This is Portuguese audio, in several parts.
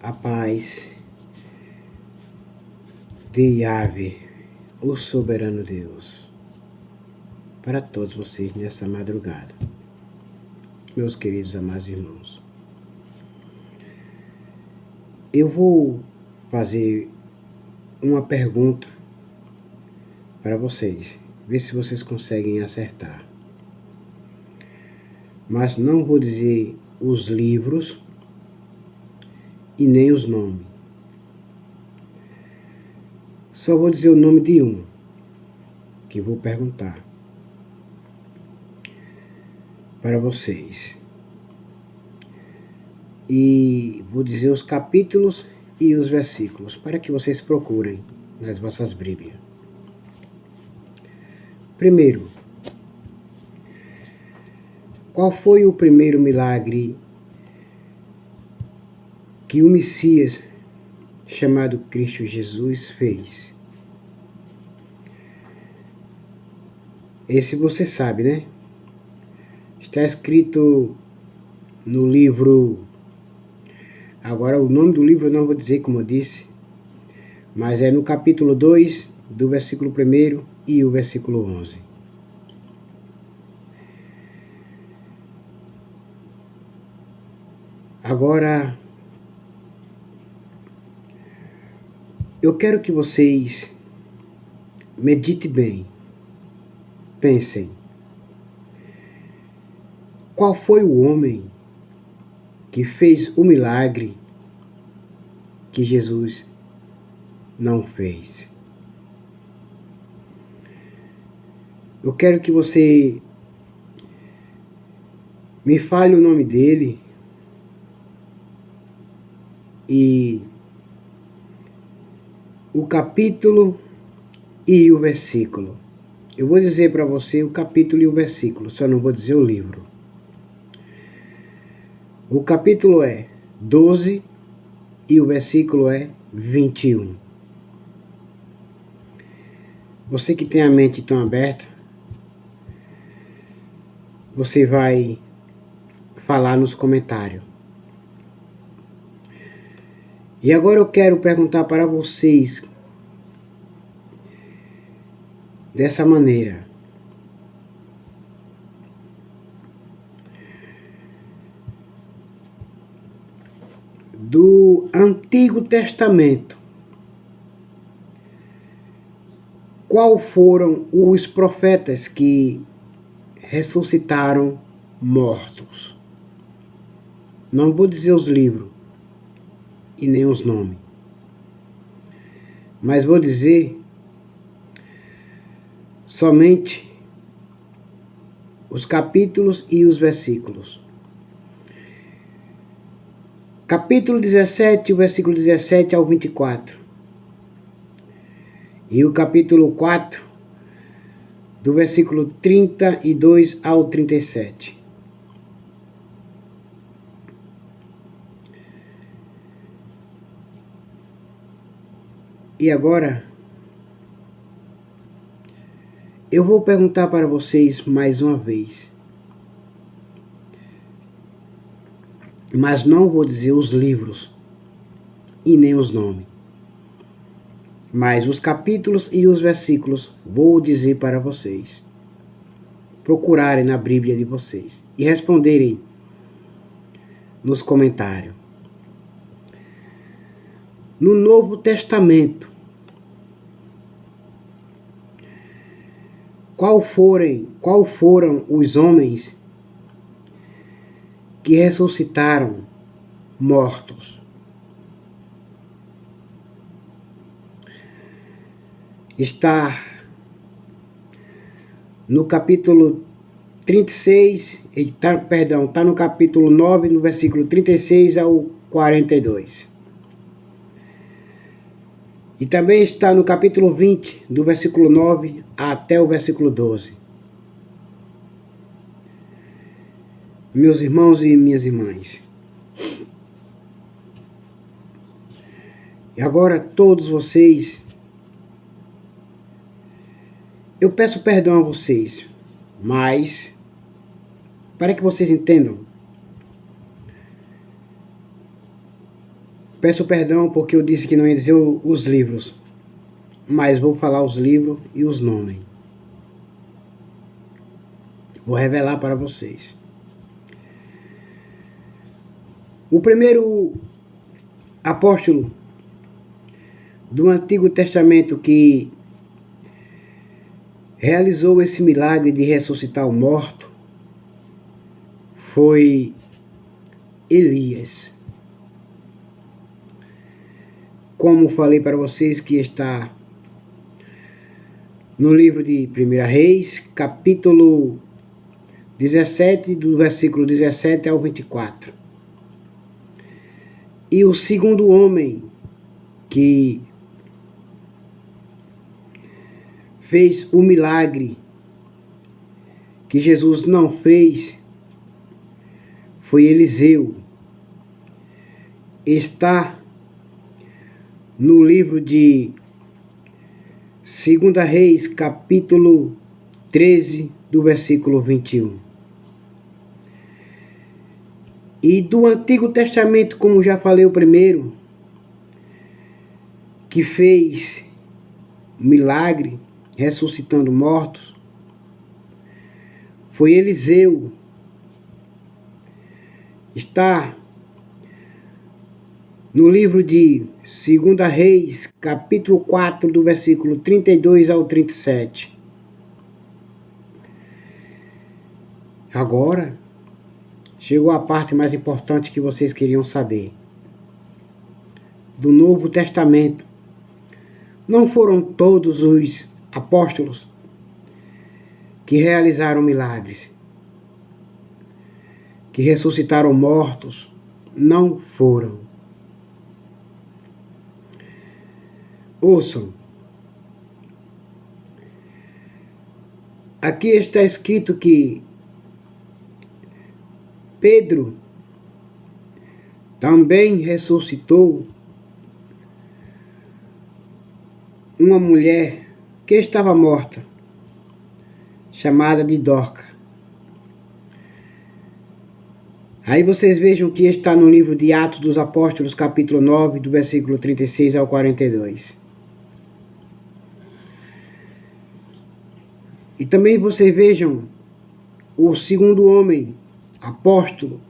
A paz de Yahvé, o soberano Deus, para todos vocês nessa madrugada, meus queridos amados irmãos. Eu vou fazer uma pergunta para vocês, ver se vocês conseguem acertar. Mas não vou dizer os livros e nem os nomes. Só vou dizer o nome de um, que vou perguntar para vocês. E vou dizer os capítulos e os versículos, para que vocês procurem nas vossas Bíblias. Primeiro, qual foi o primeiro milagre que o Messias, chamado Cristo Jesus, fez? Esse você sabe, né? Está escrito no livro, agora o nome do livro eu não vou dizer como eu disse, mas é no capítulo 2, do versículo 1 e o versículo 11. Agora, eu quero que vocês meditem bem, pensem. Qual foi o homem que fez o milagre que Jesus não fez? Eu quero que você me fale o nome dele e o capítulo e o versículo. Eu vou dizer para você o capítulo e o versículo, só não vou dizer o livro. O capítulo é 12 e o versículo é 21. Você que tem a mente tão aberta, você vai falar nos comentários. E agora eu quero perguntar para vocês dessa maneira. Do Antigo Testamento, qual foram os profetas que ressuscitaram mortos? Não vou dizer os livros e nem os nomes, mas vou dizer somente os capítulos e os versículos. Capítulo 17, o versículo 17 ao 24. E o capítulo 4, do versículo 32 ao 37. E agora, eu vou perguntar para vocês mais uma vez. Mas não vou dizer os livros e nem os nomes. Mas os capítulos e os versículos vou dizer para vocês. Procurarem na Bíblia de vocês e responderem nos comentários. No Novo Testamento, qual foram os homens que ressuscitaram mortos? Está no capítulo 36, está no capítulo 9, no versículo 36 ao 42. E também está no capítulo 20, do versículo 9 até o versículo 12. Meus irmãos e minhas irmãs. E agora todos vocês, eu peço perdão a vocês, mas para que vocês entendam, Peço perdão porque eu disse que não ia dizer os livros, mas vou falar os livros e os nomes. Vou revelar para vocês. O primeiro apóstolo do Antigo Testamento que realizou esse milagre de ressuscitar o morto foi Elias. Como falei para vocês, que está no livro de 1 Reis, capítulo 17, do versículo 17 ao 24. E o segundo homem que fez o milagre que Jesus não fez foi Eliseu. Está no livro de 2 Reis, capítulo 13, do versículo 21. E do Antigo Testamento, como já falei, o primeiro que fez milagre ressuscitando mortos foi Eliseu. Está no livro de 2 Reis, capítulo 4, do versículo 32 ao 37. Agora, chegou a parte mais importante que vocês queriam saber. Do Novo Testamento. Não foram todos os apóstolos que realizaram milagres, que ressuscitaram mortos. Não foram. Ouçam. Aqui está escrito que Pedro também ressuscitou uma mulher que estava morta, chamada de Dorca. Aí vocês vejam que está no livro de Atos dos Apóstolos, capítulo 9, do versículo 36 ao 42. E também vocês vejam o segundo homem, apóstolo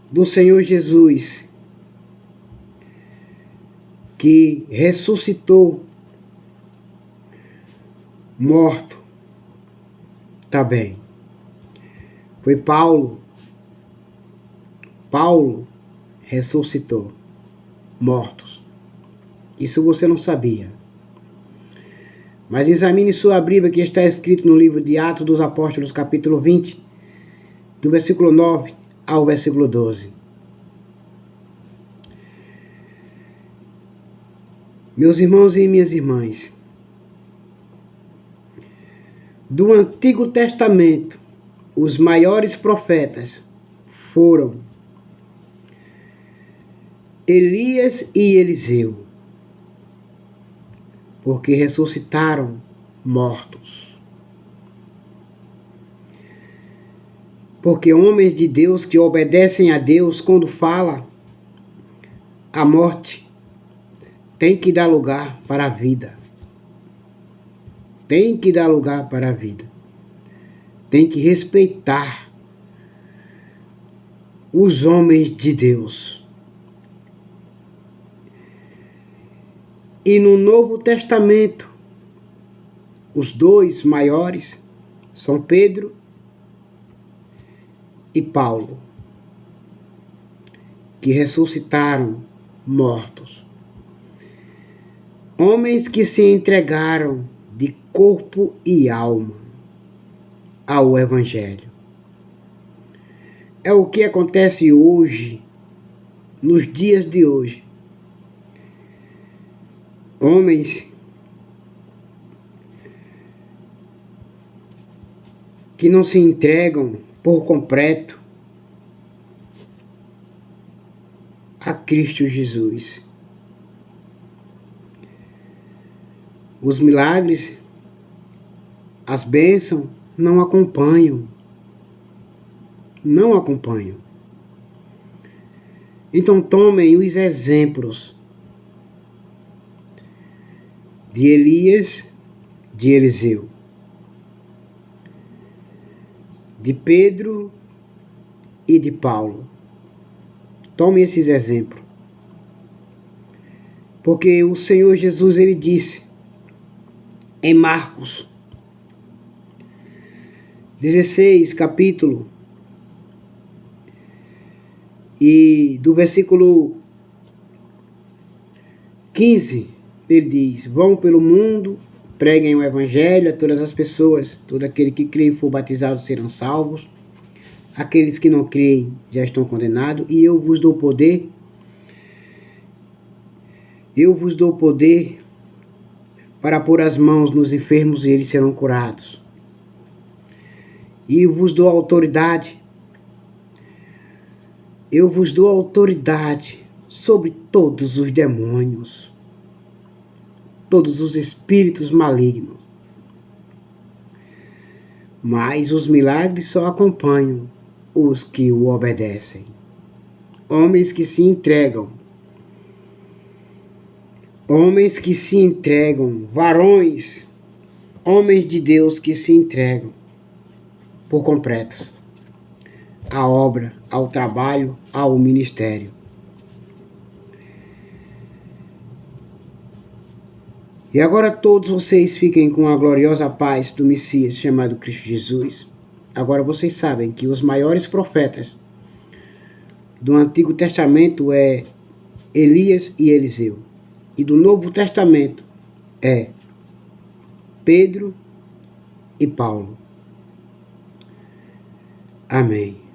do Senhor Jesus, que ressuscitou morto também. Foi Paulo. Paulo ressuscitou mortos. Isso você não sabia. Mas examine sua Bíblia, que está escrito no livro de Atos dos Apóstolos, capítulo 20, do versículo 9 ao versículo 12. Meus irmãos e minhas irmãs, do Antigo Testamento, os maiores profetas foram Elias e Eliseu, porque ressuscitaram mortos. Porque homens de Deus que obedecem a Deus, quando fala a morte, tem que dar lugar para a vida. Tem que dar lugar para a vida. Tem que respeitar os homens de Deus. E no Novo Testamento, os dois maiores são Pedro e Paulo, que ressuscitaram mortos. Homens que se entregaram de corpo e alma ao Evangelho. É o que acontece hoje, nos dias de hoje. Homens que não se entregam por completo a Cristo Jesus. Os milagres, as bênçãos não acompanham. Não acompanham. Então tomem os exemplos de Elias, de Eliseu, de Pedro e de Paulo. Tomem esses exemplos. Porque o Senhor Jesus, ele disse em Marcos 16, capítulo, e do versículo 15, ele diz: vão pelo mundo, preguem o evangelho a todas as pessoas, todo aquele que crê e for batizado serão salvos, aqueles que não creem já estão condenados, e eu vos dou poder para pôr as mãos nos enfermos e eles serão curados. E eu vos dou autoridade sobre todos os demônios, todos os espíritos malignos. Mas os milagres só acompanham os que o obedecem. Homens que se entregam, varões, homens de Deus que se entregam por completo à obra, ao trabalho, ao ministério. E agora todos vocês fiquem com a gloriosa paz do Messias chamado Cristo Jesus. Agora vocês sabem que os maiores profetas do Antigo Testamento é Elias e Eliseu. E do Novo Testamento é Pedro e Paulo. Amém.